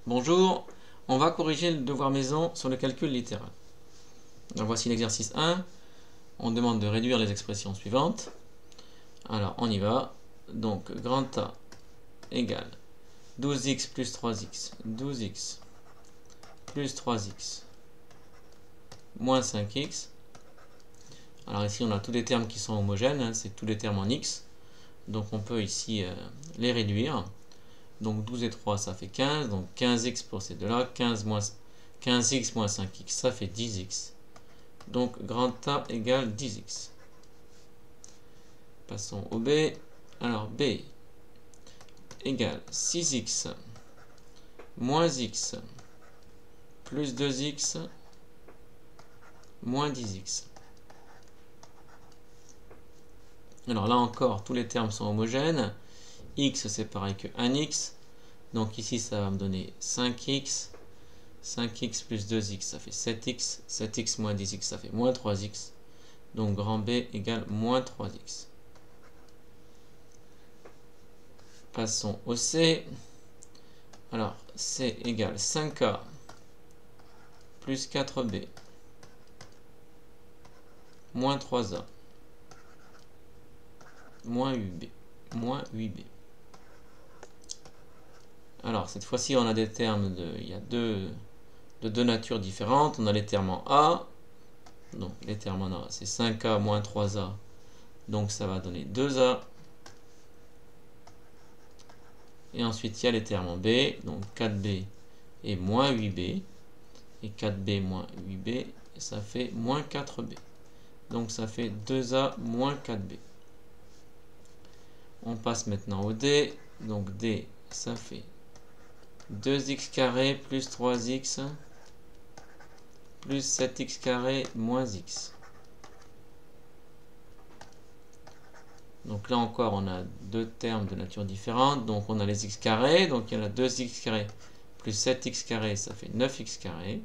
Bonjour, on va corriger le devoir maison sur le calcul littéral. Donc voici l'exercice 1. On demande de réduire les expressions suivantes. Alors on y va. Donc grand A égale 12x plus 3x, 12x plus 3x moins 5x. Alors ici on a tous les termes qui sont homogènes, hein, c'est tous les termes en x. Donc on peut ici les réduire. Donc 12 et 3 ça fait 15, donc 15x pour ces deux-là, 15x moins 5x ça fait 10x. Donc grand A égale 10x. Passons au B. Alors B égale 6x moins x plus 2x moins 10x. Alors là encore, tous les termes sont homogènes. X c'est pareil que 1x. Donc ici ça va me donner 5x. 5x plus 2x ça fait 7x. 7x moins 10x ça fait moins 3x. Donc grand B égale moins 3x. Passons au C. Alors C égale 5A plus 4B moins 3A moins 8B. Alors cette fois-ci on a des termes il y a de deux natures différentes. On a les termes en A. Donc les termes en A c'est 5A moins 3A. Donc ça va donner 2A. Et ensuite il y a les termes en B. Donc 4B et moins 8B. Et 4B moins 8B ça fait moins 4B. Donc ça fait 2A moins 4B. On passe maintenant au D. Donc D ça fait 2x carré plus 3x plus 7x carré moins x. Donc là encore on a deux termes de nature différente. Donc on a les x carrés. Donc il y en a 2x carré plus 7x carré ça fait 9x carré.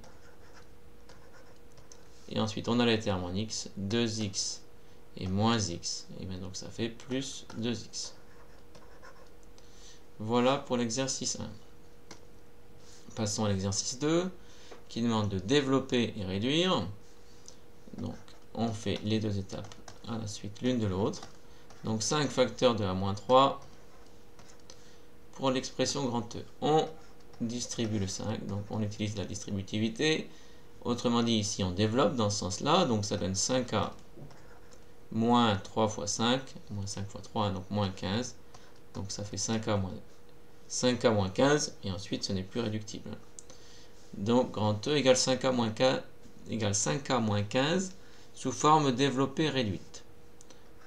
Et ensuite on a les termes en x. 2x et moins x. Et bien donc ça fait plus 2x. Voilà pour l'exercice 1. Passons à l'exercice 2 qui demande de développer et réduire. Donc on fait les deux étapes à la suite l'une de l'autre. Donc 5 facteurs de A-3 pour l'expression grand E. On distribue le 5, donc on utilise la distributivité. Autrement dit, ici on développe dans ce sens-là, donc ça donne 5A moins 3 fois 5, moins 5 fois 3, donc moins 15. Donc ça fait 5A moins 15, et ensuite ce n'est plus réductible. Donc grand E égale 5A moins 15, égale 5A moins 15 sous forme développée réduite.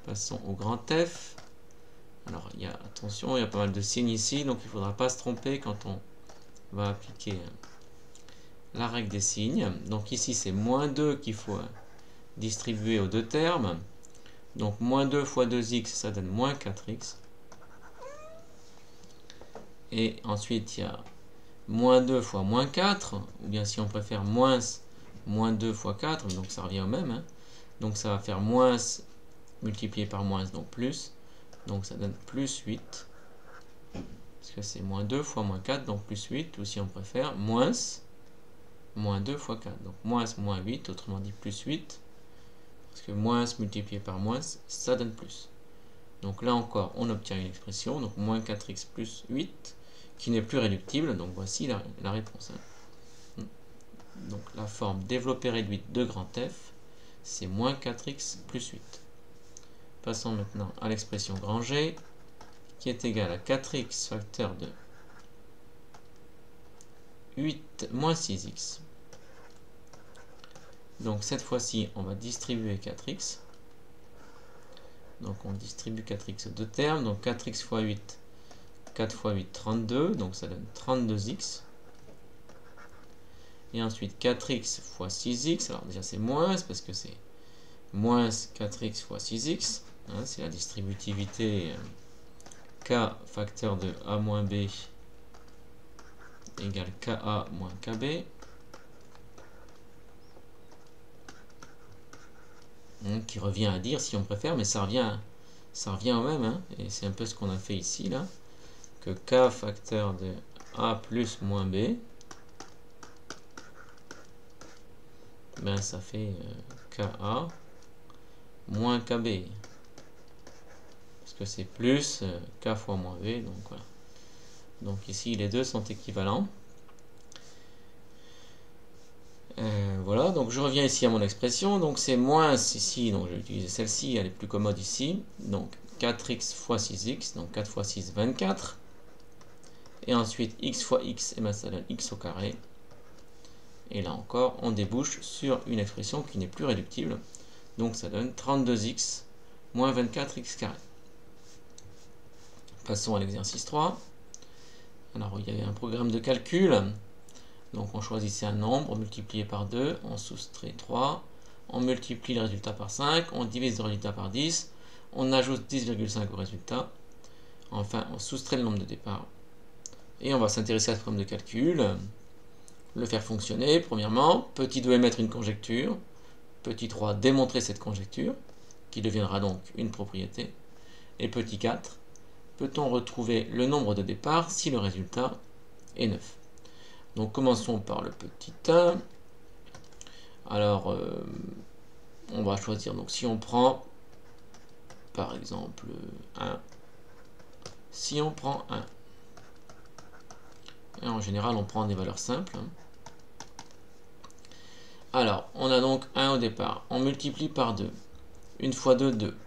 Passons au grand F. Alors attention, il y a pas mal de signes ici, donc il ne faudra pas se tromper quand on va appliquer la règle des signes. Donc ici c'est moins 2 qu'il faut distribuer aux deux termes. Donc moins 2 fois 2x ça donne moins 4x. Et ensuite il y a moins 2 fois moins 4, ou bien si on préfère moins 2 fois 4, donc ça revient au même. Hein. Donc ça va faire moins multiplié par moins, donc plus. Donc ça donne plus 8. Parce que c'est moins 2 fois moins 4, donc plus 8. Ou si on préfère, moins 2 fois 4. Donc moins 8, autrement dit plus 8. Parce que moins multiplié par moins, ça donne plus. Donc là encore, on obtient une expression. Donc moins 4x plus 8, qui n'est plus réductible. Donc voici la réponse. Hein. Donc la forme développée réduite de grand F, c'est moins 4x plus 8. Passons maintenant à l'expression grand G, qui est égale à 4x facteur de 8 moins 6x. Donc cette fois-ci, on va distribuer 4x. Donc on distribue 4x aux deux termes. Donc 4x fois 8, 4 fois 8, 32. Donc ça donne 32x. Et ensuite 4x fois 6x. Alors déjà c'est moins, parce que c'est moins 4x fois 6x. Hein, c'est la distributivité k facteur de a moins b égale ka moins kb. Qui revient à dire, si on préfère, mais ça revient au même. Hein, et c'est un peu ce qu'on a fait ici, là. Que k facteur de A plus moins B, ben ça fait KA moins KB. Parce que c'est plus K fois moins B, donc voilà. Donc ici les deux sont équivalents. Voilà, donc je reviens ici à mon expression, donc c'est moins ici, donc je vais utiliser celle-ci, elle est plus commode ici, donc 4x fois 6x, donc 4 fois 6, 24, et ensuite x fois x, et bien ça donne x au carré, et là encore, on débouche sur une expression qui n'est plus réductible, donc ça donne 32x moins 24x carré. Passons à l'exercice 3. Alors il y avait un programme de calcul. Donc on choisissait un nombre multiplié par 2, on soustrait 3, on multiplie le résultat par 5, on divise le résultat par 10, on ajoute 10,5 au résultat, enfin on soustrait le nombre de départ. Et on va s'intéresser à ce problème de calcul, le faire fonctionner, premièrement, petit 2 émettre une conjecture, petit 3 démontrer cette conjecture, qui deviendra donc une propriété, et petit 4, peut-on retrouver le nombre de départ si le résultat est 9. Donc commençons par le petit 1. Alors, on va choisir, donc si on prend, par exemple, 1, si on prend 1, et en général on prend des valeurs simples. Alors, on a donc 1 au départ, on multiplie par 2, 1 fois 2, 2.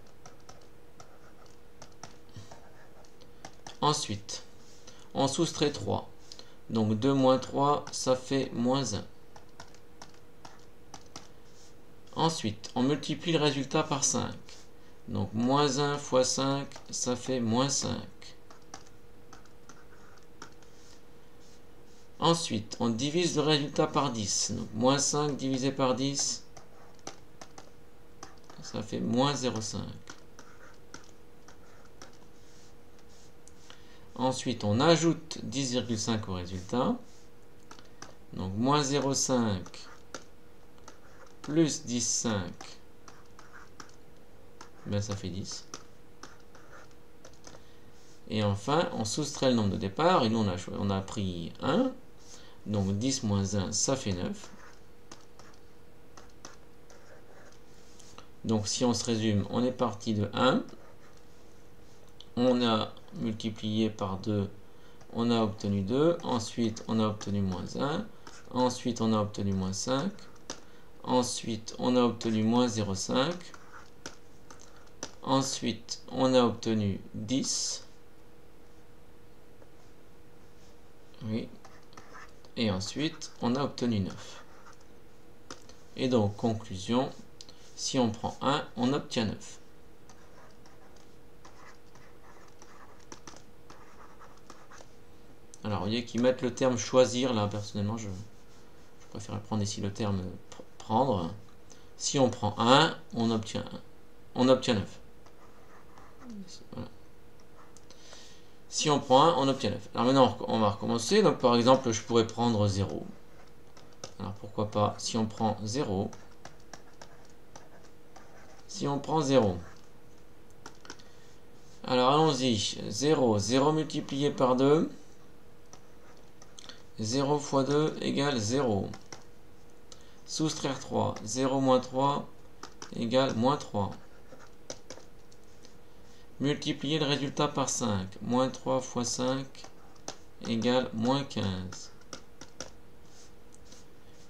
Ensuite, on soustrait 3, donc 2 moins 3, ça fait moins 1. Ensuite, on multiplie le résultat par 5. Donc, moins 1 fois 5, ça fait moins 5. Ensuite, on divise le résultat par 10. Donc, moins 5 divisé par 10, ça fait moins 0,5. Ensuite, on ajoute 10,5 au résultat. Donc, moins 0,5 plus 10,5, ben ça fait 10. Et enfin, on soustrait le nombre de départ. Et nous, on a pris 1. Donc, 10 moins 1, ça fait 9. Donc, si on se résume, on est parti de 1. On a multiplié par 2. On a obtenu 2. Ensuite, on a obtenu moins 1. Ensuite, on a obtenu moins 5. Ensuite, on a obtenu moins 0,5. Ensuite, on a obtenu 10. Oui. Et ensuite, on a obtenu 9. Et donc, conclusion, si on prend 1, on obtient 9. Alors, vous voyez qu'ils mettent le terme choisir, là, personnellement, je préfère prendre ici le terme prendre. Si on prend 1, on obtient 1. On obtient 9. Voilà. Si on prend 1, on obtient 9. Alors maintenant, on va recommencer. Donc, par exemple, je pourrais prendre 0. Alors, pourquoi pas, si on prend 0. Si on prend 0. Alors, allons-y. 0. 0 multiplié par 2. 0 fois 2 égale 0. Soustraire 3. 0 moins 3 égale moins 3. Multiplier le résultat par 5. Moins 3 fois 5 égale moins 15.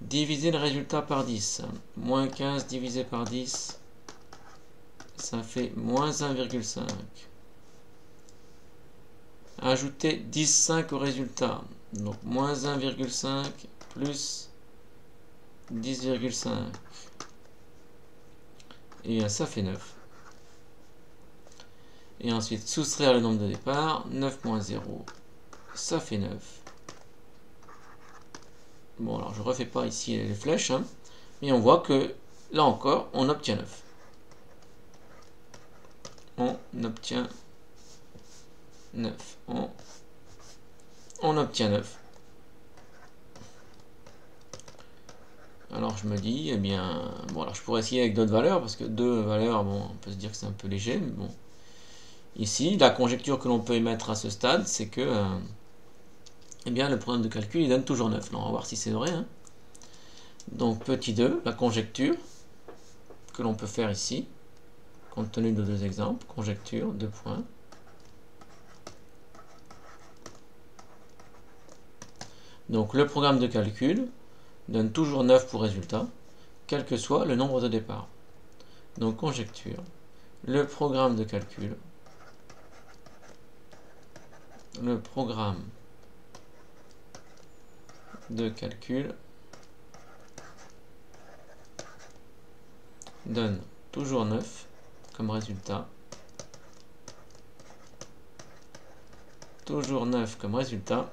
Diviser le résultat par 10. Moins 15 divisé par 10, ça fait moins 1,5. Ajouter 10,5 au résultat. Donc moins 1,5 plus 10,5. Et bien ça fait 9. Et ensuite soustraire le nombre de départ. 9 moins 0, ça fait 9. Bon, alors je refais pas ici les flèches, hein, mais on voit que là encore, on obtient 9. On obtient 9. On obtient 9. Alors je me dis, eh bien, bon, alors je pourrais essayer avec d'autres valeurs, parce que 2 valeurs, bon, on peut se dire que c'est un peu léger, mais bon. Ici, la conjecture que l'on peut émettre à ce stade, c'est que eh bien le programme de calcul il donne toujours 9. Là, on va voir si c'est vrai. Hein. Donc petit 2, la conjecture que l'on peut faire ici, compte tenu de deux exemples, conjecture, 2 points. Donc le programme de calcul donne toujours 9 pour résultat, quel que soit le nombre de départ. Donc conjecture, le programme de calcul donne toujours 9 comme résultat. Toujours 9 comme résultat.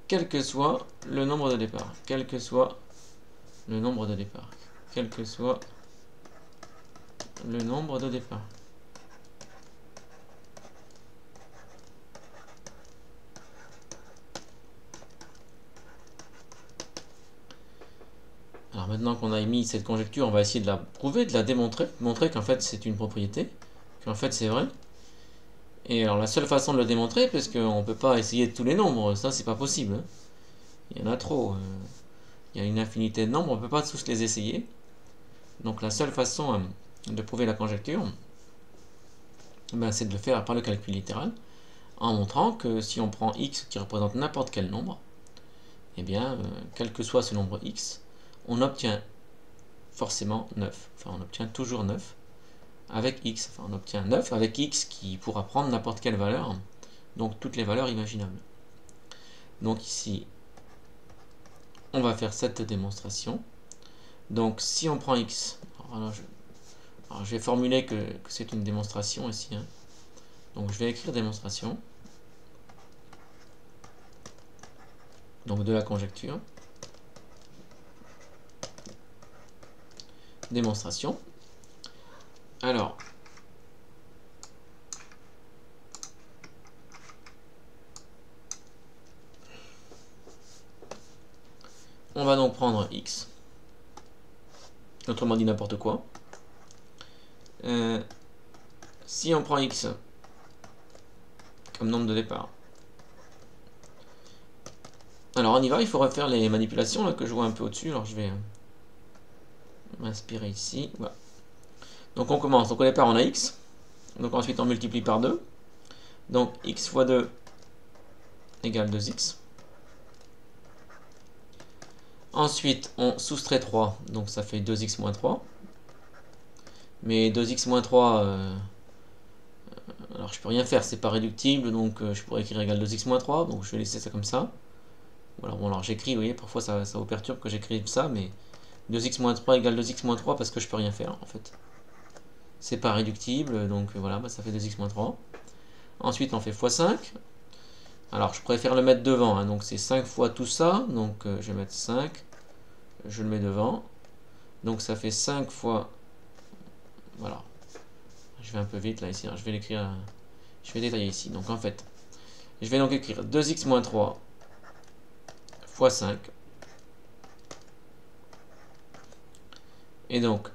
Quel que soit le nombre de départ. Quel que soit le nombre de départ. Quel que soit le nombre de départ. Alors maintenant qu'on a émis cette conjecture, on va essayer de la prouver, de la démontrer, montrer qu'en fait c'est une propriété, qu'en fait c'est vrai. Et alors la seule façon de le démontrer, parce qu'on ne peut pas essayer de tous les nombres, ça c'est pas possible. Hein. Il y en a trop. Il y a une infinité de nombres, on ne peut pas tous les essayer. Donc la seule façon de prouver la conjecture, ben, c'est de le faire par le calcul littéral, en montrant que si on prend x qui représente n'importe quel nombre, eh bien, quel que soit ce nombre x, on obtient forcément 9. Enfin, on obtient toujours 9 avec x. Enfin, on obtient 9 avec x qui pourra prendre n'importe quelle valeur, donc toutes les valeurs imaginables. Donc ici, on va faire cette démonstration. Donc si on prend x, alors je vais formuler que c'est une démonstration ici. Hein. Donc je vais écrire démonstration. Donc de la conjecture. Démonstration. Alors, on va donc prendre x, autrement dit n'importe quoi. Si on prend x comme nombre de départ, alors on y va, il faut refaire les manipulations là, que je vois un peu au-dessus. Alors je vais m'inspirer ici. Voilà. Donc on commence. Donc au départ on a x. Donc ensuite on multiplie par 2. Donc x fois 2 égale 2x. Ensuite on soustrait 3. Donc ça fait 2x moins 3. Mais 2x moins 3, alors je peux rien faire, c'est pas réductible. Donc je pourrais écrire égal 2x moins 3. Donc je vais laisser ça comme ça. Voilà, bon alors j'écris, vous voyez, parfois ça vous perturbe que j'écrive ça, mais 2x moins 3 égale 2x moins 3 parce que je peux rien faire en fait. C'est pas réductible, donc voilà, bah, ça fait 2x moins 3. Ensuite on fait x5. Alors je préfère le mettre devant, hein, donc c'est 5 fois tout ça, donc je vais mettre 5, je le mets devant. Donc ça fait 5 fois, voilà, je vais un peu vite là ici, hein. Je vais l'écrire, je vais détailler ici. Donc en fait, je vais donc écrire 2x moins 3 fois 5. Et donc,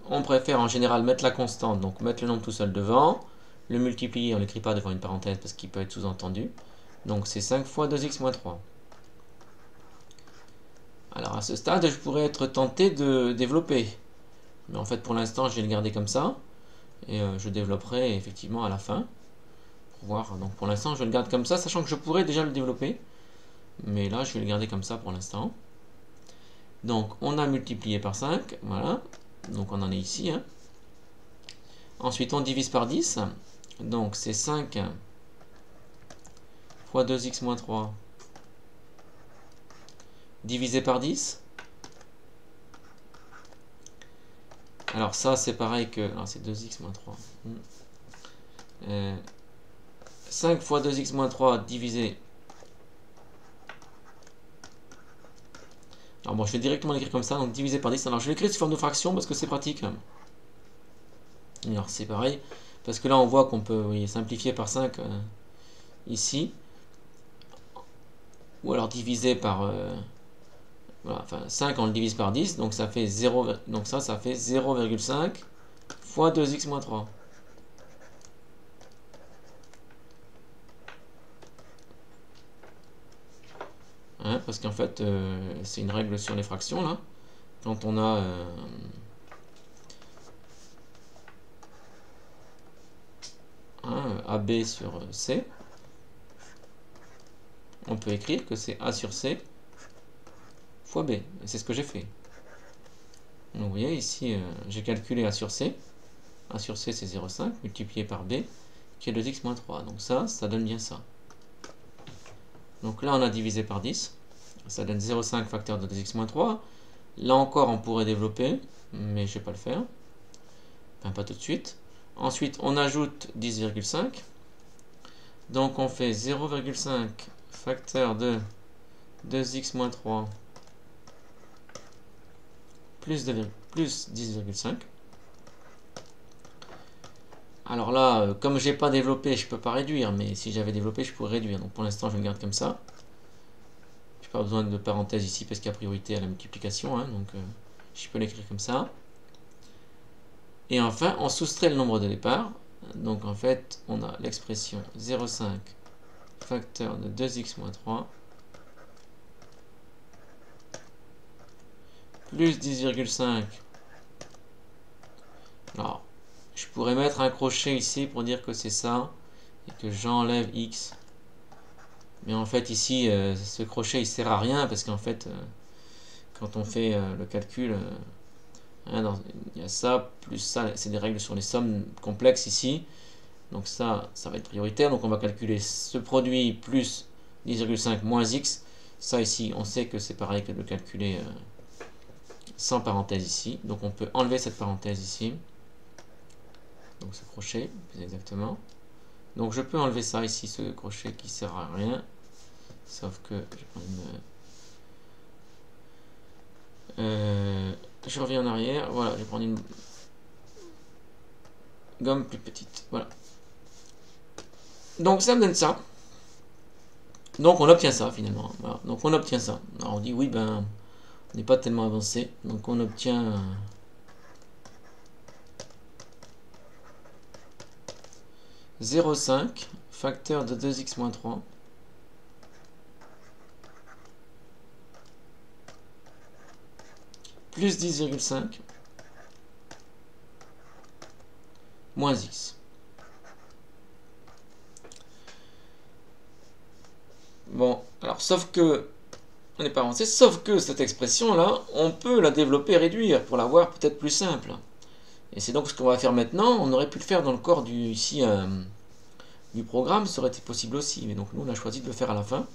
on préfère en général mettre la constante, donc mettre le nombre tout seul devant. Le multiplier, on ne l'écrit pas devant une parenthèse parce qu'il peut être sous-entendu. Donc c'est 5 fois 2x moins 3. Alors à ce stade, je pourrais être tenté de développer. Mais en fait, pour l'instant, je vais le garder comme ça. Et je développerai effectivement à la fin. Pour voir. Donc pour l'instant, je le garde comme ça, sachant que je pourrais déjà le développer. Mais là, je vais le garder comme ça pour l'instant. Donc on a multiplié par 5. Voilà. Donc on en est ici. Hein. Ensuite, on divise par 10. Donc c'est 5 fois 2x moins 3 divisé par 10. Alors ça c'est pareil que... Alors c'est 2x moins 3. 5 fois 2x moins 3 divisé... Alors bon, je vais directement l'écrire comme ça, donc divisé par 10. Alors je vais l'écrire sous forme de fraction parce que c'est pratique. Alors c'est pareil, parce que là on voit qu'on peut simplifier par 5 ici. Ou alors diviser par... voilà, enfin 5 on le divise par 10, donc ça fait 0, donc ça fait 0,5 fois 2x moins 3. Hein, parce qu'en fait, c'est une règle sur les fractions, là. Quand on a... AB sur C, on peut écrire que c'est A sur C fois B. Et c'est ce que j'ai fait. Donc vous voyez, ici, j'ai calculé A sur C. A sur C, c'est 0,5 multiplié par B, qui est 2x moins 3. Donc ça donne bien ça. Donc là, on a divisé par 10. Ça donne 0,5 facteur de 2x moins 3. Là encore, on pourrait développer, mais je ne vais pas le faire. Enfin, pas tout de suite. Ensuite, on ajoute 10,5. Donc, on fait 0,5 facteur de 2x moins 3 plus 10,5. Alors là, comme j'ai pas développé, je peux pas réduire, mais si j'avais développé, je pourrais réduire. Donc pour l'instant, je le garde comme ça. J'ai pas besoin de parenthèse ici parce qu'il y a priorité à la multiplication, hein, donc je peux l'écrire comme ça. Et enfin, on soustrait le nombre de départ. Donc en fait, on a l'expression 0,5 facteur de 2x moins 3 plus 10,5. Alors, je pourrais mettre un crochet ici pour dire que c'est ça et que j'enlève x. Mais en fait ici, ce crochet il sert à rien parce qu'en fait, quand on fait le calcul, il y a ça, plus ça, c'est des règles sur les sommes complexes ici. Donc ça va être prioritaire. Donc on va calculer ce produit plus 10,5 moins x. Ça ici, on sait que c'est pareil que de le calculer sans parenthèse ici. Donc on peut enlever cette parenthèse ici. Donc ce crochet, plus exactement. Donc je peux enlever ça ici, ce crochet qui sert à rien. Sauf que je prends je reviens en arrière. Voilà, je vais prendre une gomme plus petite. Voilà. Donc ça me donne ça. Donc on obtient ça finalement. Voilà. Donc on obtient ça. Alors on dit oui, ben on n'est pas tellement avancé. Donc on obtient 0,5 facteur de 2x moins 3 plus 10,5 moins x. Bon, alors sauf que on n'est pas avancé, sauf que cette expression là, on peut la développer et réduire pour la voir peut-être plus simple. Et c'est donc ce qu'on va faire maintenant. On aurait pu le faire dans le corps du programme, ça aurait été possible aussi, mais donc nous on a choisi de le faire à la fin.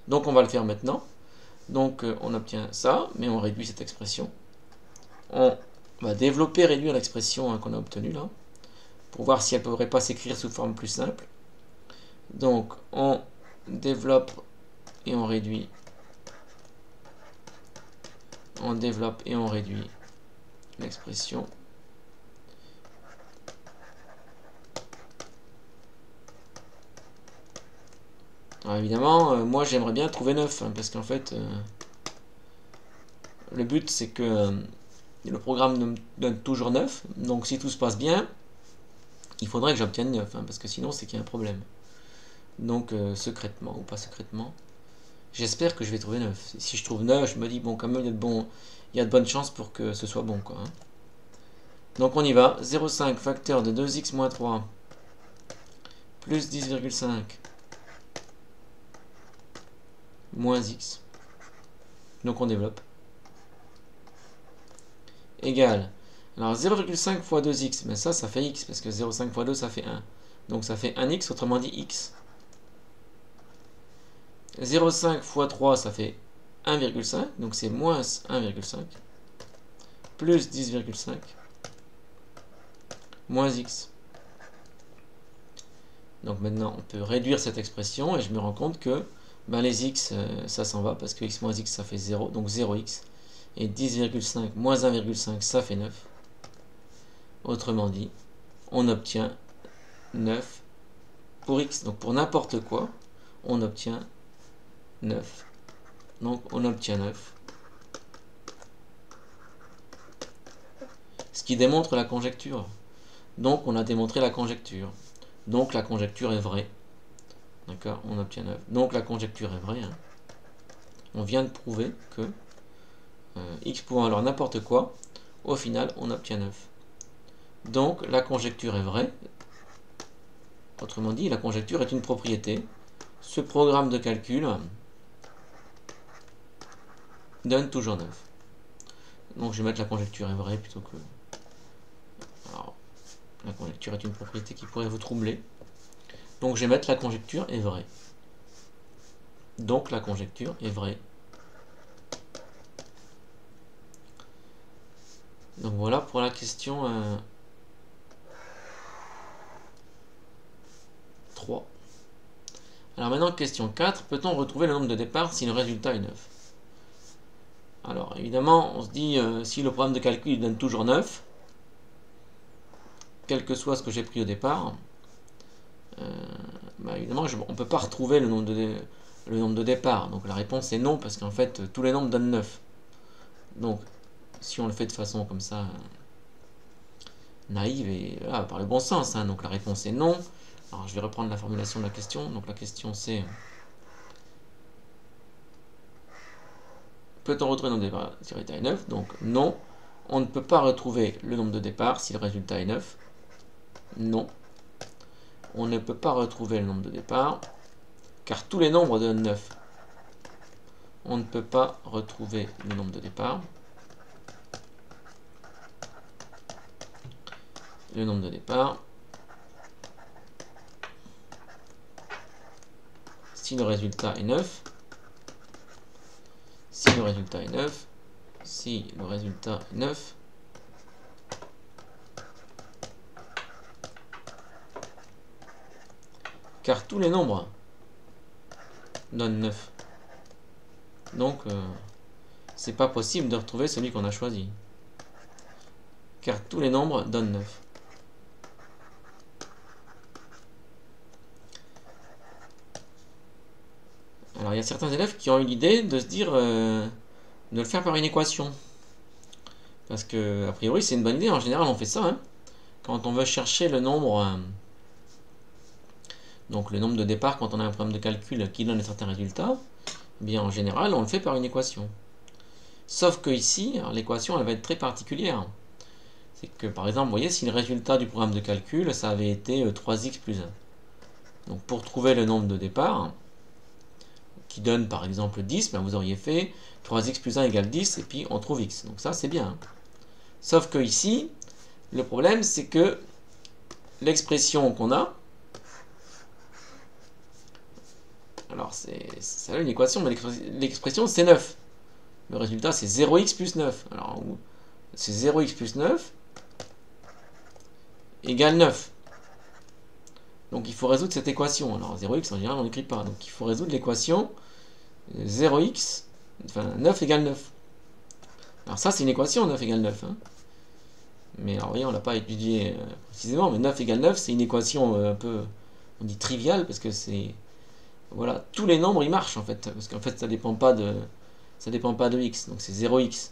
Donc on va le faire maintenant. Donc on obtient ça, mais on réduit cette expression. On va développer et réduire l'expression qu'on a obtenue là, pour voir si elle ne pourrait pas s'écrire sous forme plus simple. Donc on développe et on réduit. On développe et on réduit l'expression. Alors évidemment, moi j'aimerais bien trouver 9, hein, parce qu'en fait, le but c'est que le programme me donne toujours 9, donc si tout se passe bien, il faudrait que j'obtienne 9, hein, parce que sinon c'est qu'il y a un problème. Donc secrètement ou pas secrètement, j'espère que je vais trouver 9. Si je trouve 9, je me dis, bon, quand même, il y a de bonnes chances pour que ce soit bon, quoi. Hein. Donc on y va, 0,5 facteur de 2x moins 3 plus 10,5 moins x. Donc on développe. Égal. Alors 0,5 fois 2x, mais ça fait x, parce que 0,5 fois 2, ça fait 1. Donc ça fait 1x, autrement dit x. 0,5 fois 3, ça fait 1,5, donc c'est moins 1,5, plus 10,5, moins x. Donc maintenant, on peut réduire cette expression, et je me rends compte que ben, les x, ça s'en va, parce que x moins x, ça fait 0, donc 0x. Et 10,5 moins 1,5, ça fait 9. Autrement dit, on obtient 9 pour x. Donc pour n'importe quoi, on obtient 9. Donc on obtient 9. Ce qui démontre la conjecture. Donc on a démontré la conjecture. Donc la conjecture est vraie. D'accord, on obtient 9. Donc la conjecture est vraie. Hein. On vient de prouver que x pouvant valoir n'importe quoi, au final on obtient 9. Donc la conjecture est vraie. Autrement dit, la conjecture est une propriété. Ce programme de calcul donne toujours 9. Donc je vais mettre la conjecture est vraie plutôt que... Alors, la conjecture est une propriété qui pourrait vous troubler. Donc je vais mettre la conjecture est vraie. Donc la conjecture est vraie. Donc voilà pour la question 3. Alors maintenant, question 4. Peut-on retrouver le nombre de départ si le résultat est 9? Alors évidemment, on se dit, si le programme de calcul donne toujours 9, quel que soit ce que j'ai pris au départ, bah évidemment, on ne peut pas retrouver le nombre de départ. Donc la réponse est non, parce qu'en fait, tous les nombres donnent 9. Donc, si on le fait de façon comme ça, naïve et voilà, par le bon sens, hein, donc la réponse est non. Alors je vais reprendre la formulation de la question. Donc la question c'est: peut-on retrouver le nombre de départ si le résultat est 9? Donc non, on ne peut pas retrouver le nombre de départ si le résultat est 9. Non. On ne peut pas retrouver le nombre de départ, car tous les nombres donnent 9. On ne peut pas retrouver le nombre de départ. Le nombre de départ. Si le résultat est 9. Si le résultat est 9. Si le résultat est 9. Car tous les nombres donnent 9. Donc, c'est pas possible de retrouver celui qu'on a choisi. Car tous les nombres donnent 9. Alors, il y a certains élèves qui ont eu l'idée de se dire de le faire par une équation. Parce que, a priori, c'est une bonne idée. En général, on fait ça. Hein. Quand on veut chercher le nombre... donc, le nombre de départ, quand on a un problème de calcul qui donne un certain résultat, eh bien, en général, on le fait par une équation. Sauf que ici, l'équation, elle va être très particulière. C'est que, par exemple, vous voyez, si le résultat du programme de calcul, ça avait été 3x plus 1. Donc, pour trouver le nombre de départ, qui donne par exemple 10, ben vous auriez fait 3x plus 1 égale 10, et puis on trouve x. Donc ça, c'est bien. Sauf que ici, le problème, c'est que l'expression qu'on a, alors c'est une équation, mais l'expression c'est 9. Le résultat, c'est 0x plus 9. Alors, c'est 0x plus 9 égale 9. Donc il faut résoudre cette équation. Alors 0x en général on n'écrit pas. Donc il faut résoudre l'équation 0x, enfin 9 égale 9. Alors ça c'est une équation 9 égale 9. Hein. Mais alors voyez, on ne l'a pas étudié précisément, mais 9 égale 9 c'est une équation un peu, on dit triviale, parce que c'est, voilà, tous les nombres ils marchent en fait. Parce qu'en fait ça dépend pas de x, donc c'est 0x.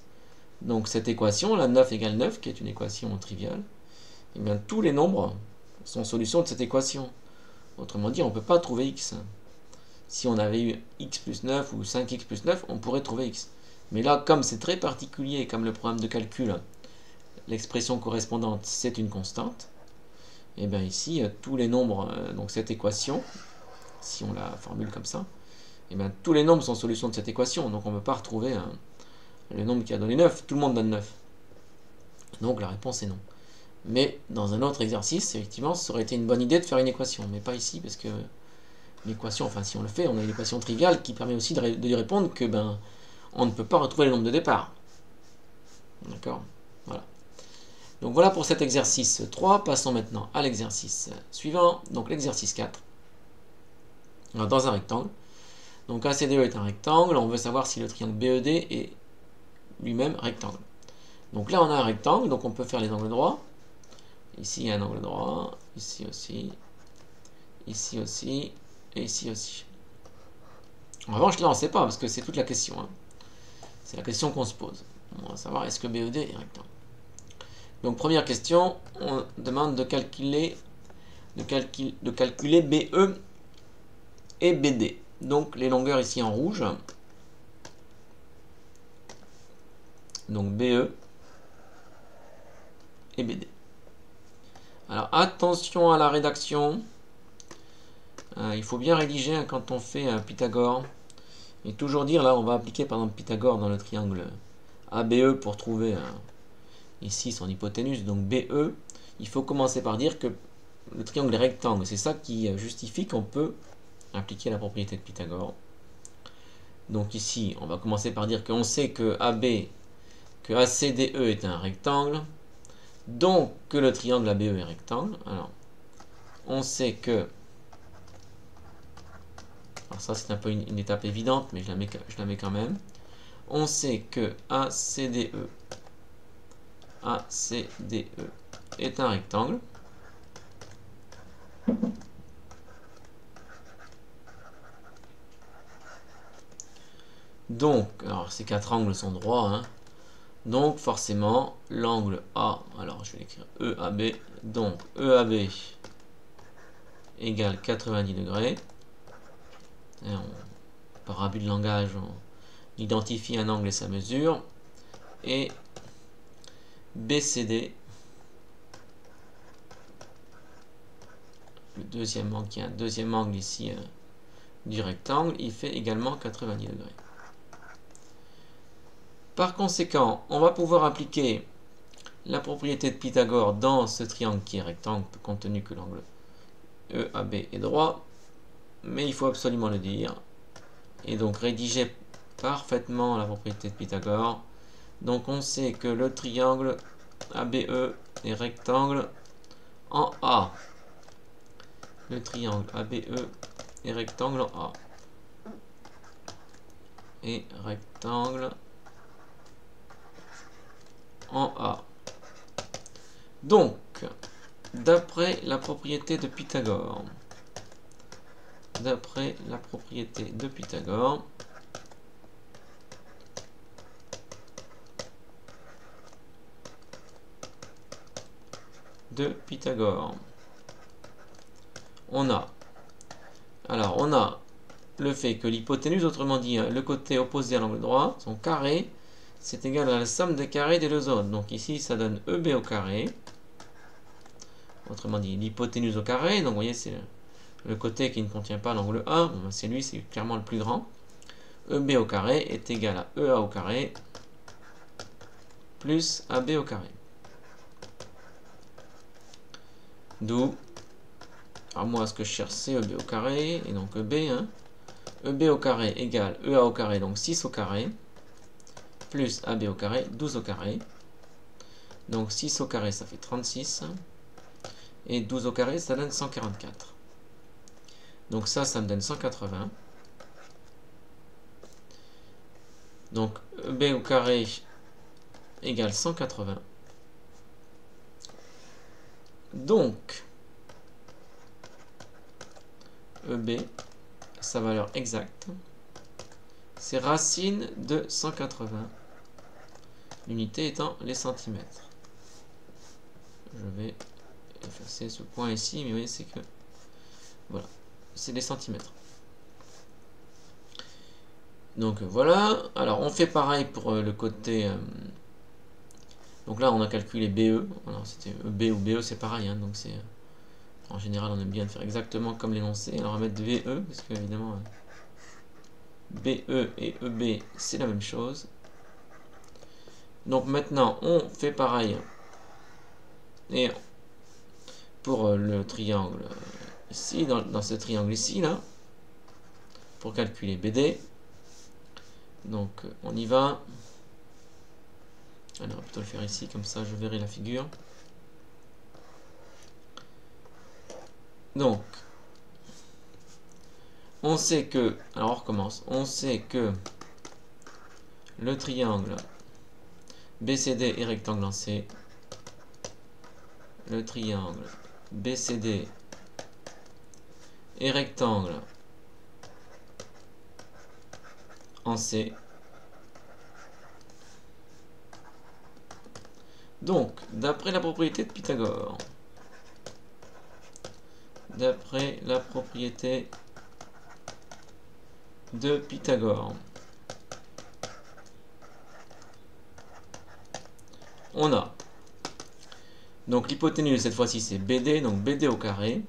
Donc cette équation, là 9 égale 9, qui est une équation triviale, et bien tous les nombres sont solution de cette équation. Autrement dit, on ne peut pas trouver x. Si on avait eu x plus 9 ou 5x plus 9, on pourrait trouver x. Mais là, comme c'est très particulier, comme le programme de calcul, l'expression correspondante, c'est une constante, et bien ici, tous les nombres, donc cette équation, si on la formule comme ça, et bien tous les nombres sont solution de cette équation, donc on ne peut pas retrouver le nombre qui a donné 9, tout le monde donne 9. Donc la réponse est non. Mais dans un autre exercice, effectivement, ça aurait été une bonne idée de faire une équation, mais pas ici, parce que l'équation, enfin si on le fait, on a une équation triviale qui permet aussi de lui répondre que ben on ne peut pas retrouver le nombre de départ. D'accord? Voilà. Donc voilà pour cet exercice 3. Passons maintenant à l'exercice suivant, donc l'exercice 4. Alors, dans un rectangle. Donc ACDE est un rectangle, on veut savoir si le triangle BED est lui-même rectangle. Donc là on a un rectangle, donc on peut faire les angles droits. Ici il y a un angle droit, ici aussi, et ici aussi. En revanche là on ne sait pas, parce que c'est toute la question. Hein. C'est la question qu'on se pose. On va savoir est-ce que BED est rectangle. Donc première question, on demande de calculer BE et BD. Donc les longueurs ici en rouge. Donc BE et BD. Alors attention à la rédaction. Il faut bien rédiger hein, quand on fait Pythagore. Et toujours dire, là on va appliquer par exemple Pythagore dans le triangle ABE pour trouver ici son hypoténuse. Donc BE, il faut commencer par dire que le triangle est rectangle. C'est ça qui justifie qu'on peut appliquer la propriété de Pythagore. Donc ici, on va commencer par dire qu'on sait que ACDE est un rectangle, donc que le triangle ABE est rectangle. Alors, on sait que... Alors ça, c'est un peu une étape évidente, mais je la mets quand même. On sait que ACDE est un rectangle. Donc, alors ces quatre angles sont droits, hein. Donc forcément, l'angle A, alors je vais l'écrire EAB, donc EAB égale 90 degrés. Et par abus de langage, on identifie un angle et sa mesure. Et BCD, le deuxième angle, qui est un deuxième angle ici du rectangle, il fait également 90 degrés. Par conséquent, on va pouvoir appliquer la propriété de Pythagore dans ce triangle qui est rectangle, compte tenu que l'angle EAB est droit, mais il faut absolument le dire. Et donc rédiger parfaitement la propriété de Pythagore. Donc on sait que le triangle ABE est rectangle en A. Le triangle ABE est rectangle en A. Et rectangle en A. Donc, d'après la propriété de Pythagore, on a le fait que l'hypoténuse, autrement dit le côté opposé à l'angle droit, son carré, c'est égal à la somme des carrés des deux zones. Donc ici ça donne EB au carré, autrement dit l'hypoténuse au carré, donc vous voyez c'est le côté qui ne contient pas l'angle A, bon, c'est lui, c'est clairement le plus grand. EB au carré est égal à EA au carré plus AB au carré. D'où, alors moi ce que je cherche c'est EB au carré, et donc EB, hein. EB au carré égale EA au carré, donc 6 au carré, plus AB au carré, 12 au carré. Donc 6 au carré ça fait 36, et 12 au carré ça donne 144. Donc ça me donne 180. Donc EB au carré égale 180. Donc EB, sa valeur exacte, c'est racine de 180. L'unité étant les centimètres. Je vais effacer ce point ici, mais vous voyez, c'est que voilà, c'est des centimètres. Donc voilà, alors on fait pareil pour le côté. Donc là on a calculé BE, alors c'était EB ou BE, c'est pareil, hein, donc c'est. En général on aime bien faire exactement comme l'énoncé. Alors on va mettre VE, parce que évidemment BE et EB c'est la même chose. Donc maintenant on fait pareil. Et pour le triangle ici, dans ce triangle ici, là, pour calculer BD. Donc on y va. Alors on va plutôt le faire ici, comme ça je verrai la figure. Donc on sait que, alors on recommence, on sait que le triangle BCD est rectangle en C. Le triangle BCD est rectangle en C. Donc, d'après la propriété de Pythagore, on a, donc l'hypoténuse cette fois-ci c'est BD, donc BD au carré,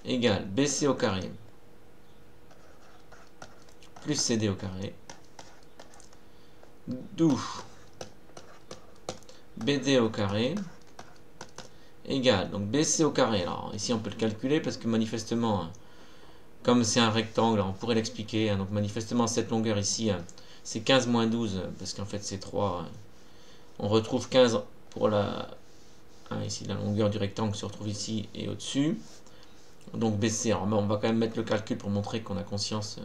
égale BC au carré, plus CD au carré, d'où BD au carré, égale, donc BC au carré, alors ici on peut le calculer parce que manifestement, comme c'est un rectangle, on pourrait l'expliquer, hein, donc manifestement cette longueur ici, c'est 15 moins 12, parce qu'en fait c'est 3, on retrouve 15 pour la, ici la longueur du rectangle se retrouve ici et au-dessus, donc BC, alors on va quand même mettre le calcul pour montrer qu'on a conscience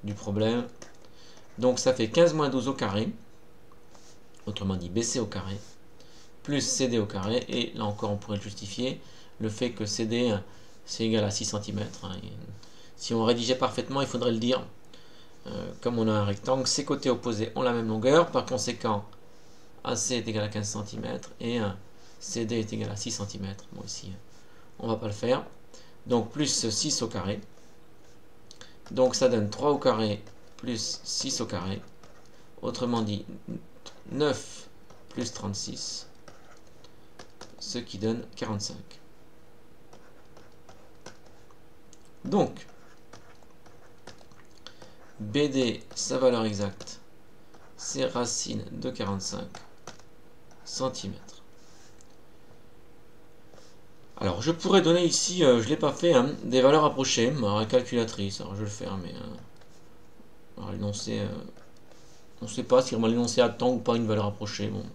du problème, donc ça fait 15 moins 12 au carré, autrement dit BC au carré, plus CD au carré, et là encore on pourrait justifier le fait que CD c'est égal à 6 cm. Si on rédigeait parfaitement, il faudrait le dire. Comme on a un rectangle, ses côtés opposés ont la même longueur, par conséquent AC est égal à 15 cm et CD est égal à 6 cm. Bon ici, on va pas le faire. Donc plus 6 au carré. Donc ça donne 3 au carré plus 6 au carré. Autrement dit, 9 plus 36. Ce qui donne 45. Donc, BD, sa valeur exacte, c'est racine de 45 cm. Alors, je pourrais donner ici, je ne l'ai pas fait, hein, des valeurs approchées, la calculatrice. Alors, je vais le faire, mais l'énoncé, on ne sait pas si l'énoncé attend ou pas une valeur approchée. Bon,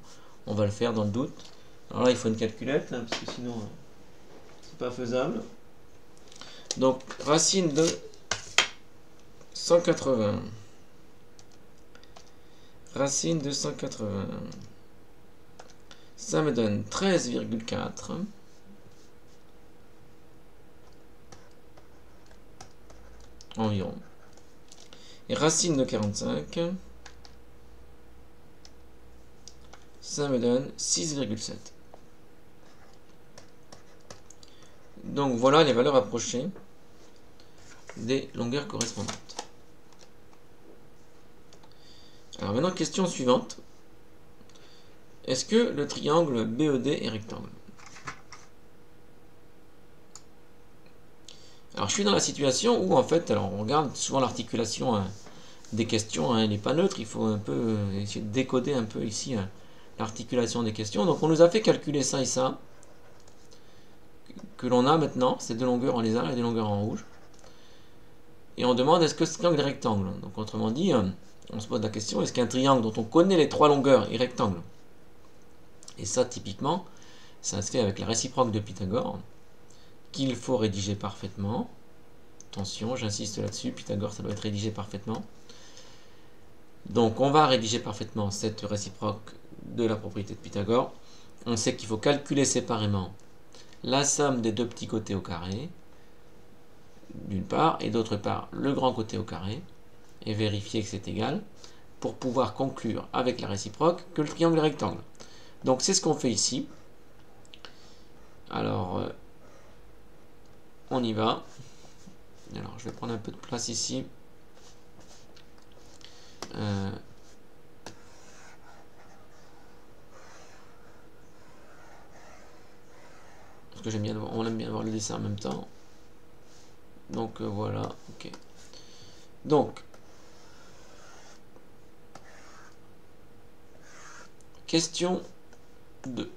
on va le faire dans le doute. Alors là, il faut une calculette, hein, parce que sinon, c'est pas faisable. Donc, racine de 180. Racine de 180. Ça me donne 13,4. Environ. Et racine de 45. Ça me donne 6,7. Donc voilà les valeurs approchées des longueurs correspondantes. Alors maintenant, question suivante. Est-ce que le triangle BED est rectangle? Alors je suis dans la situation où en fait, alors on regarde souvent l'articulation des questions, elle n'est pas neutre, il faut un peu essayer de décoder un peu ici l'articulation des questions. Donc on nous a fait calculer ça et ça, que l'on a maintenant, ces deux longueurs en lézard et des longueurs en rouge. Et on demande est-ce que ce triangle est rectangle? Donc autrement dit, on se pose la question, est-ce qu'un triangle dont on connaît les trois longueurs est rectangle? Et ça, typiquement, ça se fait avec la réciproque de Pythagore, qu'il faut rédiger parfaitement. Attention, j'insiste là-dessus, Pythagore, ça doit être rédigé parfaitement. Donc, on va rédiger parfaitement cette réciproque de la propriété de Pythagore. On sait qu'il faut calculer séparément la somme des deux petits côtés au carré, d'une part, et d'autre part, le grand côté au carré, et vérifier que c'est égal, pour pouvoir conclure avec la réciproque que le triangle est rectangle. Donc c'est ce qu'on fait ici. Alors, on y va. Alors, je vais prendre un peu de place ici. Parce que j'aime bien, on aime bien voir le dessin en même temps. Donc voilà, ok. Donc, question 2.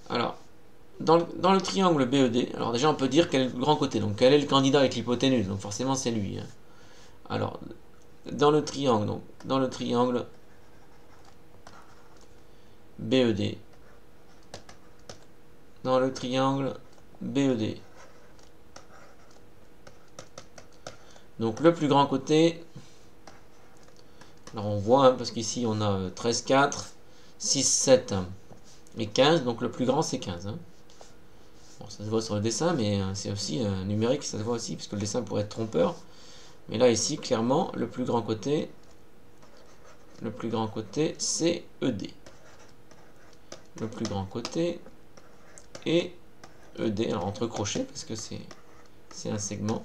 Alors, dans le triangle BED, alors déjà on peut dire quel est le grand côté, donc quel est le candidat avec l'hypoténuse, donc forcément c'est lui. Hein. Alors, dans le triangle BED, dans le triangle BED, donc le plus grand côté, alors on voit, hein, parce qu'ici on a 13, 4, 6, 7 et 15, donc le plus grand c'est 15. Hein. Bon, ça se voit sur le dessin, mais c'est aussi numérique, ça se voit aussi, puisque le dessin pourrait être trompeur. Mais là, ici, clairement, le plus grand côté, c'est ED. Le plus grand côté est ED, alors entre crochets, parce que c'est un segment.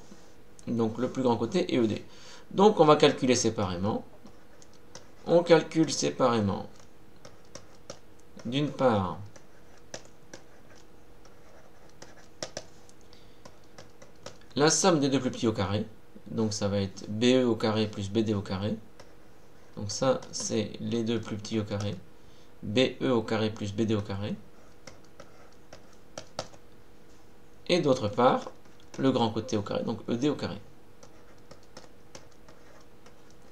Donc, le plus grand côté est ED. Donc, on va calculer séparément. On calcule séparément, d'une part, la somme des deux plus petits au carré. Donc, ça va être BE au carré plus BD au carré. Donc, ça, c'est les deux plus petits au carré. BE au carré plus BD au carré. Et d'autre part, le grand côté au carré, donc ED au carré.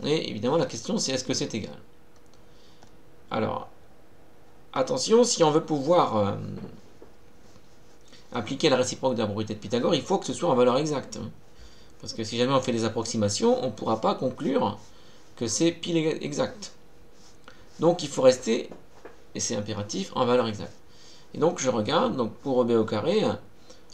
Et évidemment, la question, c'est est-ce que c'est égal? Alors, attention, si on veut pouvoir appliquer la réciproque de la propriété de Pythagore, il faut que ce soit en valeur exacte. Parce que si jamais on fait des approximations, on ne pourra pas conclure que c'est pile exact. Donc, il faut rester, et c'est impératif, en valeur exacte. Et donc, je regarde, donc pour EB au carré,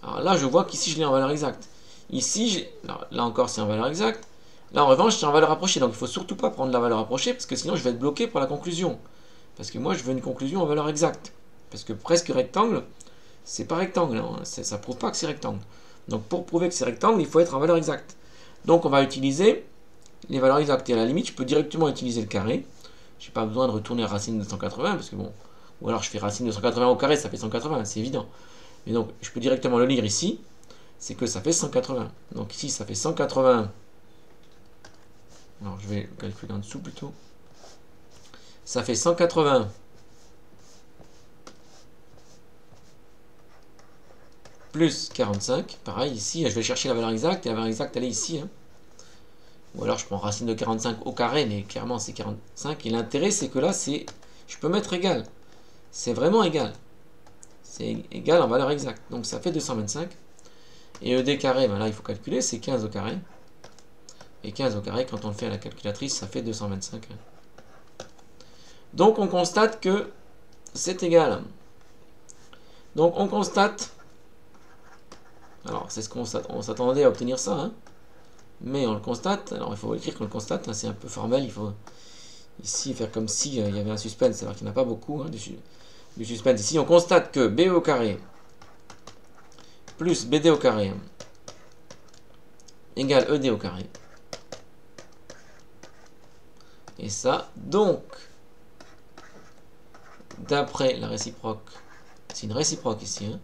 alors là, je vois qu'ici, je l'ai en valeur exacte. Ici, là encore, c'est en valeur exacte. Là, en revanche, c'est en valeur approchée. Donc, il ne faut surtout pas prendre la valeur approchée, parce que sinon, je vais être bloqué pour la conclusion. Parce que moi, je veux une conclusion en valeur exacte. Parce que presque rectangle, c'est pas rectangle. Hein. Ça ne prouve pas que c'est rectangle. Donc, pour prouver que c'est rectangle, il faut être en valeur exacte. Donc, on va utiliser les valeurs exactes. Et à la limite, je peux directement utiliser le carré. Je n'ai pas besoin de retourner à racine de 180, parce que bon... Ou alors, je fais racine de 180 au carré, ça fait 180, c'est évident. Mais donc, je peux directement le lire ici. C'est que ça fait 180. Donc, ici, ça fait 180... Alors, je vais calculer en dessous plutôt. Ça fait 180 plus 45. Pareil, ici, je vais chercher la valeur exacte. Et la valeur exacte, elle est ici. Hein. Ou alors, je prends racine de 45 au carré. Mais clairement, c'est 45. Et l'intérêt, c'est que là, je peux mettre égal. C'est vraiment égal. C'est égal en valeur exacte. Donc, ça fait 225. Et ED carré, ben là, il faut calculer. C'est 15 au carré. Et 15 au carré, quand on le fait à la calculatrice, ça fait 225. Donc, on constate que c'est égal. Donc, on constate... Alors, c'est ce qu'on s'attendait à obtenir ça. Hein, mais on le constate. Alors, il faut écrire qu'on le constate. Hein, c'est un peu formel. Il faut ici faire comme si il y avait un suspense. Alors qu'il n'y en a pas beaucoup hein, du suspense. Ici, on constate que BE au carré plus BD au carré égale ED au carré. Et ça, donc, d'après la réciproque, c'est une réciproque ici, hein,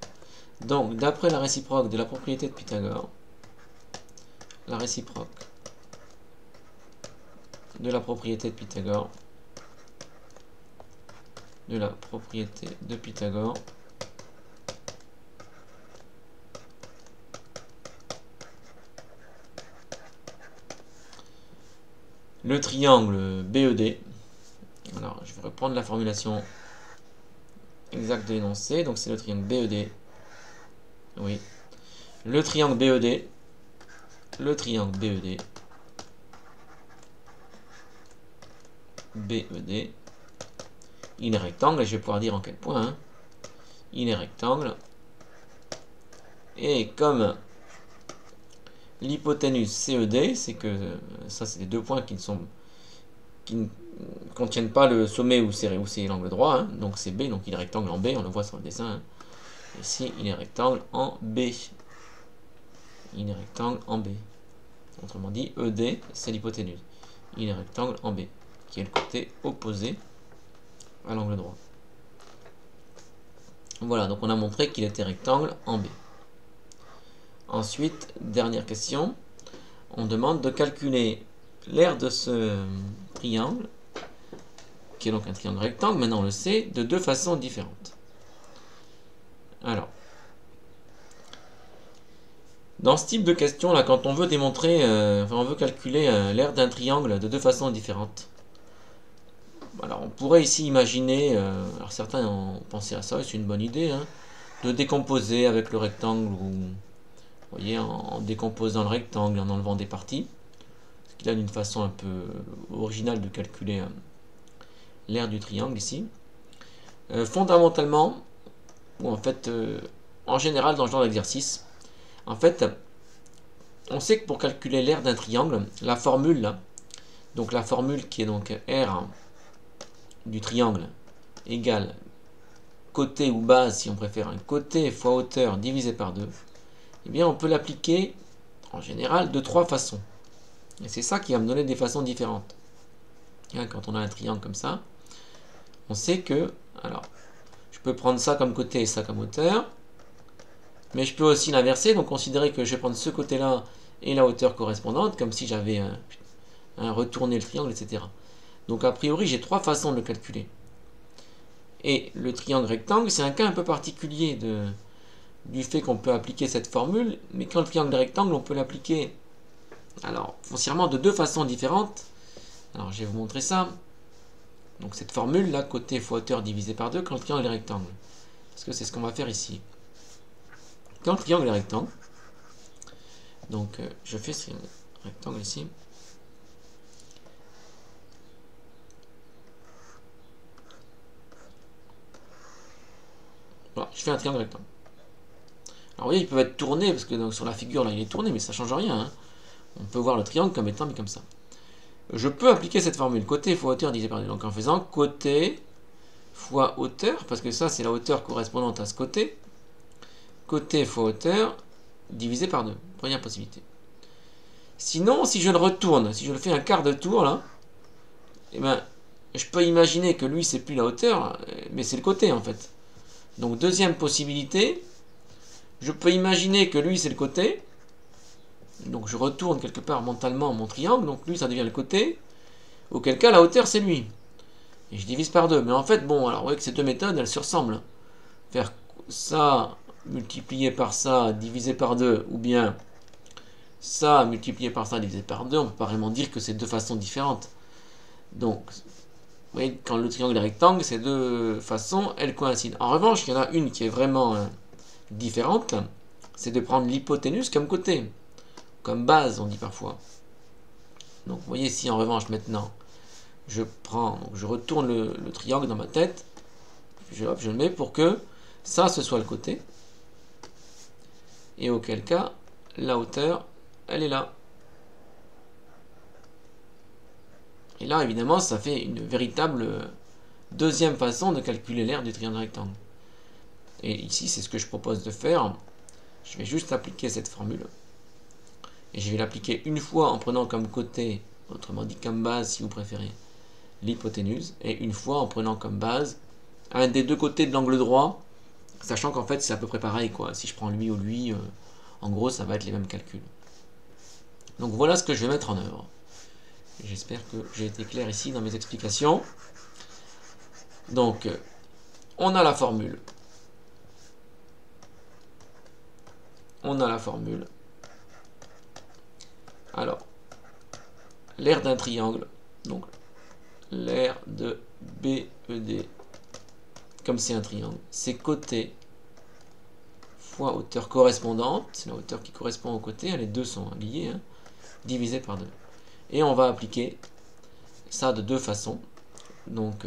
donc d'après la réciproque de la propriété de Pythagore, la réciproque de la propriété de Pythagore, le triangle BED, alors je vais reprendre la formulation exacte de l'énoncé, donc c'est le triangle BED, oui, le triangle BED, il est rectangle, et je vais pouvoir dire en quel point, hein, il est rectangle, et comme l'hypoténuse CED, c'est que ça c'est les deux points qui ne contiennent pas le sommet où c'est l'angle droit, hein, donc c'est B, donc il est rectangle en B, on le voit sur le dessin. Hein. Ici, il est rectangle en B. Il est rectangle en B. Autrement dit, ED, c'est l'hypoténuse. Il est rectangle en B, qui est le côté opposé à l'angle droit. Voilà, donc on a montré qu'il était rectangle en B. Ensuite, dernière question, on demande de calculer l'aire de ce triangle, qui est donc un triangle rectangle, maintenant on le sait, de deux façons différentes. Alors, dans ce type de question, là, quand on veut démontrer, on veut calculer l'aire d'un triangle de deux façons différentes, alors on pourrait ici imaginer, alors certains ont pensé à ça, et c'est une bonne idée, hein, de décomposer avec le rectangle, ou, vous voyez, en décomposant le rectangle, en enlevant des parties, ce qui donne une façon un peu originale de calculer l'aire du triangle ici. Fondamentalement, ou en fait, en général dans ce genre d'exercice, en fait, on sait que pour calculer l'aire d'un triangle, la formule là, donc la formule qui est donc R du triangle égale côté ou base, si on préfère, un côté fois hauteur divisé par 2, eh bien on peut l'appliquer en général de 3 façons. Et c'est ça qui va me donner des façons différentes. Quand on a un triangle comme ça, on sait que, alors, je peux prendre ça comme côté et ça comme hauteur, mais je peux aussi l'inverser, donc considérer que je vais prendre ce côté-là et la hauteur correspondante, comme si j'avais retourné le triangle, etc. Donc a priori, j'ai 3 façons de le calculer. Et le triangle rectangle, c'est un cas un peu particulier du fait qu'on peut appliquer cette formule, mais quand le triangle est rectangle, on peut l'appliquer, alors, foncièrement de 2 façons différentes. Alors, je vais vous montrer ça. Donc, cette formule, là, côté fois hauteur divisé par 2, quand le triangle est rectangle. Parce que c'est ce qu'on va faire ici. Quand le triangle est rectangle, donc, je fais ce rectangle ici. Voilà, je fais un triangle rectangle. Alors, vous voyez, ils peuvent être tournés, parce que donc, sur la figure, là, il est tourné, mais ça ne change rien. Hein. On peut voir le triangle comme étant mis comme ça. Je peux appliquer cette formule, côté fois hauteur divisé par 2. Donc, en faisant côté fois hauteur, parce que ça, c'est la hauteur correspondante à ce côté. Côté fois hauteur divisé par 2. Première possibilité. Sinon, si je le retourne, si je le fais un quart de tour, là, eh ben, je peux imaginer que lui, c'est plus la hauteur, mais c'est le côté, en fait. Donc, deuxième possibilité, je peux imaginer que lui, c'est le côté. Donc, je retourne quelque part mentalement mon triangle. Donc, lui, ça devient le côté. Auquel cas, la hauteur, c'est lui. Et je divise par 2. Mais en fait, bon, alors, vous voyez que ces deux méthodes, elles se ressemblent. Faire ça multiplié par ça, divisé par 2, ou bien ça multiplié par ça, divisé par 2, on peut pas vraiment dire que c'est deux façons différentes. Donc, vous voyez, quand le triangle est rectangle, ces deux façons, elles coïncident. En revanche, il y en a une qui est vraiment différente, c'est de prendre l'hypoténuse comme côté, comme base, on dit parfois. Donc, vous voyez, si en revanche, maintenant, je retourne le triangle dans ma tête, je le mets pour que ça, ce soit le côté, et auquel cas, la hauteur, elle est là. Et là, évidemment, ça fait une véritable deuxième façon de calculer l'aire du triangle rectangle. Et ici, c'est ce que je propose de faire. Je vais juste appliquer cette formule. Et je vais l'appliquer une fois en prenant comme côté, autrement dit comme base, si vous préférez, l'hypoténuse. Et une fois en prenant comme base un des deux côtés de l'angle droit, sachant qu'en fait, c'est à peu près pareil, quoi. Si je prends lui ou lui, en gros, ça va être les mêmes calculs. Donc voilà ce que je vais mettre en œuvre. J'espère que j'ai été clair ici dans mes explications. Donc, on a la formule. On a la formule. Alors, l'aire d'un triangle. Donc, l'aire de BED, comme c'est un triangle, c'est côté fois hauteur correspondante. C'est la hauteur qui correspond au côté. Les deux sont liés, hein, divisé par 2. Et on va appliquer ça de deux façons. Donc,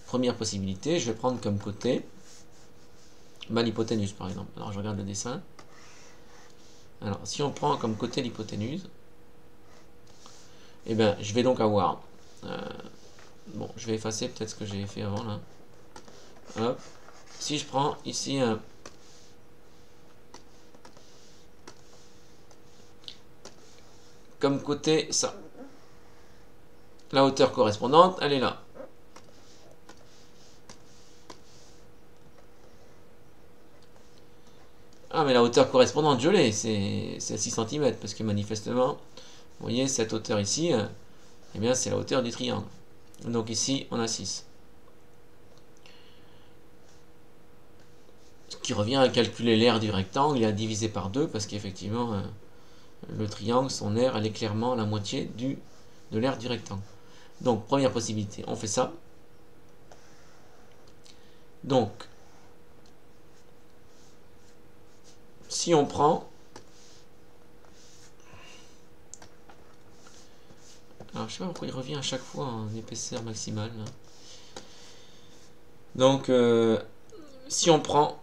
première possibilité, je vais prendre comme côté l'hypoténuse, par exemple. Alors, je regarde le dessin. Alors, si on prend comme côté l'hypoténuse, eh bien, je vais donc avoir... bon, je vais effacer peut-être ce que j'ai fait avant, là. Hop. Si je prends ici un... comme côté, ça. La hauteur correspondante, elle est là. Ah, mais la hauteur correspondante, je l'ai, c'est 6 cm, parce que manifestement, vous voyez, cette hauteur ici, eh bien, c'est la hauteur du triangle. Donc ici, on a 6. Ce qui revient à calculer l'aire du rectangle et à diviser par 2, parce qu'effectivement, le triangle, son aire, elle est clairement la moitié de l'aire du rectangle. Donc, première possibilité, on fait ça. Donc, si on prend... Alors, je sais pas pourquoi il revient à chaque fois en épaisseur maximale. Là. Donc, si on prend...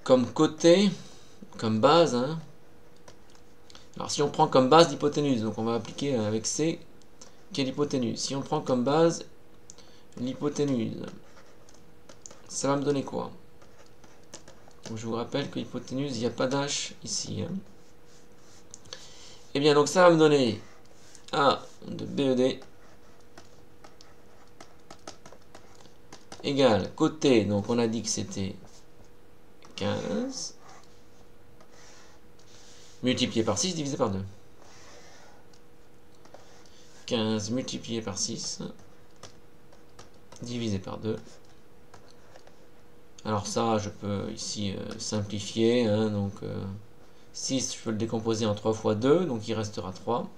comme côté, comme base, hein. Alors si on prend comme base l'hypoténuse, donc on va appliquer avec C, qui est l'hypoténuse. Si on prend comme base l'hypoténuse, ça va me donner quoi? Donc, je vous rappelle que l'hypoténuse, il n'y a pas d'H ici. Hein. Et bien donc ça va me donner A de BED égale côté, donc on a dit que c'était 15 multiplié par 6 divisé par 2. 15 multiplié par 6 divisé par 2. Alors ça, je peux ici simplifier. Hein, donc 6, je peux le décomposer en 3 fois 2, donc il restera 3.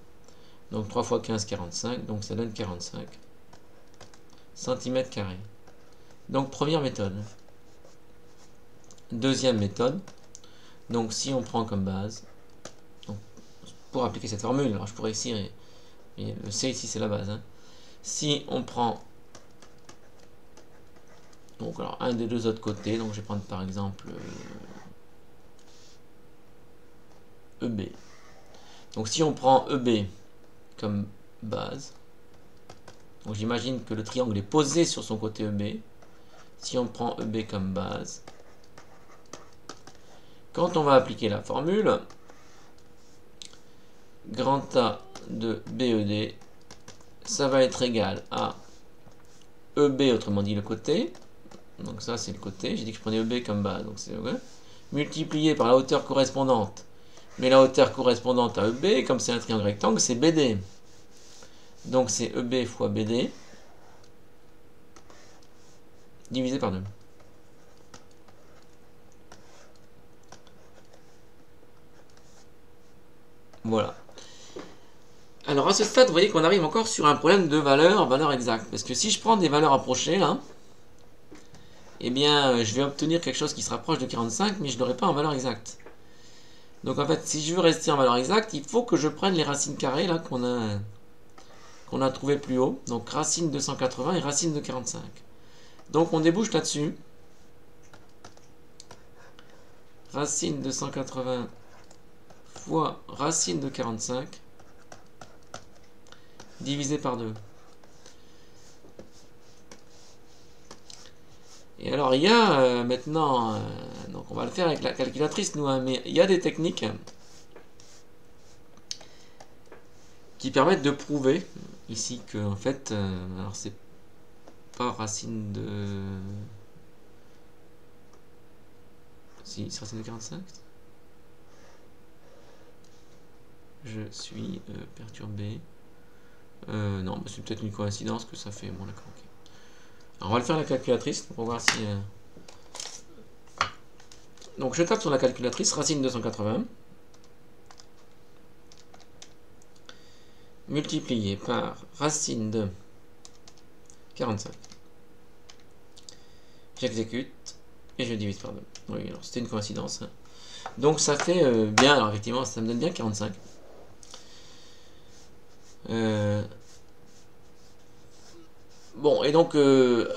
Donc 3 fois 15, 45, donc ça donne 45 cm². Donc première méthode. Deuxième méthode. Donc si on prend comme base, donc, pour appliquer cette formule, alors je pourrais ici, le C ici c'est la base. Hein. Si on prend donc alors un des deux autres côtés, donc je vais prendre par exemple EB. Donc si on prend EB comme base, donc j'imagine que le triangle est posé sur son côté EB. Si on prend EB comme base, quand on va appliquer la formule, grand A de BED, ça va être égal à EB, autrement dit le côté, donc ça c'est le côté, j'ai dit que je prenais EB comme base, donc c'est EB, multiplié par la hauteur correspondante, mais la hauteur correspondante à EB, comme c'est un triangle rectangle, c'est BD. Donc c'est EB fois BD, divisé par 2. Voilà. Alors à ce stade, vous voyez qu'on arrive encore sur un problème de valeur exacte. Parce que si je prends des valeurs approchées, là, eh bien, je vais obtenir quelque chose qui se rapproche de 45, mais je ne l'aurai pas en valeur exacte. Donc en fait, si je veux rester en valeur exacte, il faut que je prenne les racines carrées là qu'on a trouvées plus haut. Donc racine de 180 et racine de 45. Donc on débouche là-dessus. Racine de 180 fois racine de 45 divisé par 2. Et alors il y a maintenant, donc on va le faire avec la calculatrice nous, hein, mais il y a des techniques qui permettent de prouver ici que en fait, alors c'est pas racine de... Si, c'est racine de 45. Je suis perturbé. Non, c'est peut-être une coïncidence que ça fait. Bon, d'accord, ok. Alors, on va le faire à la calculatrice pour voir si... Donc, je tape sur la calculatrice, racine de 180. Multiplié par racine de 45. J'exécute et je divise par 2. Oui, alors c'était une coïncidence. Hein. Donc, ça fait bien, alors effectivement, ça me donne bien 45. Bon, et donc,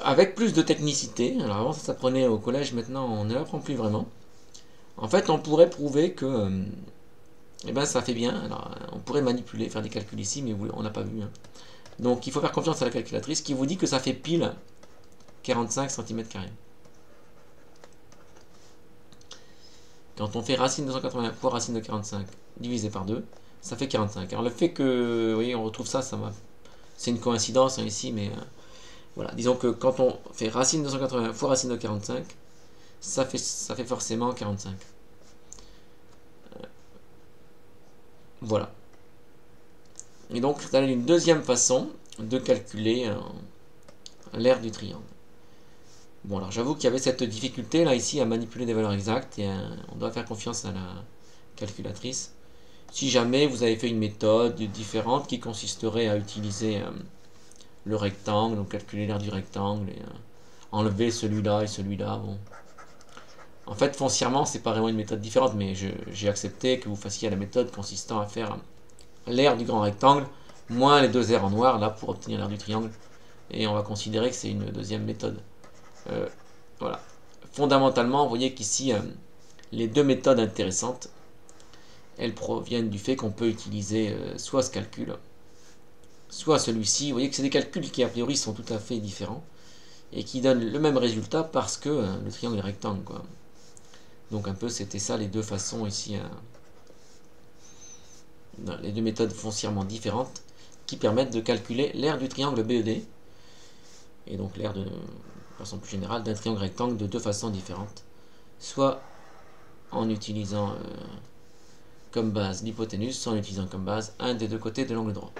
avec plus de technicité, alors avant ça s'apprenait au collège, maintenant on ne l'apprend plus vraiment. En fait, on pourrait prouver que eh ben, ça fait bien. Alors, on pourrait manipuler, faire des calculs ici, mais on n'a pas vu. Hein. Donc, il faut faire confiance à la calculatrice qui vous dit que ça fait pile 45 cm². Quand on fait racine de 180 fois racine de 45 divisé par 2, ça fait 45. Alors, le fait que, vous voyez, on retrouve ça, c'est une coïncidence hein, ici, mais voilà. Disons que quand on fait racine de 180 fois racine de 45, ça fait forcément 45. Voilà. Et donc, c'est une deuxième façon de calculer l'aire du triangle. Bon, alors j'avoue qu'il y avait cette difficulté là ici à manipuler des valeurs exactes et on doit faire confiance à la calculatrice. Si jamais vous avez fait une méthode différente qui consisterait à utiliser le rectangle, donc calculer l'aire du rectangle et enlever celui-là et celui-là, bon. En fait, foncièrement, c'est pas vraiment une méthode différente, mais j'ai accepté que vous fassiez la méthode consistant à faire l'aire du grand rectangle moins les deux aires en noir, là, pour obtenir l'aire du triangle. Et on va considérer que c'est une deuxième méthode. Voilà. Fondamentalement, vous voyez qu'ici, Les deux méthodes intéressantes, elles proviennent du fait qu'on peut utiliser soit ce calcul, soit celui-ci. Vous voyez que c'est des calculs qui a priori sont tout à fait différents et qui donnent le même résultat parce que le triangle est rectangle, quoi. Donc un peu c'était ça les deux façons ici. Les deux méthodes foncièrement différentes qui permettent de calculer l'aire du triangle BED et donc l'aire de façon plus générale d'un triangle rectangle de deux façons différentes, soit en utilisant comme base l'hypoténuse, soit en utilisant comme base un des deux côtés de l'angle droit.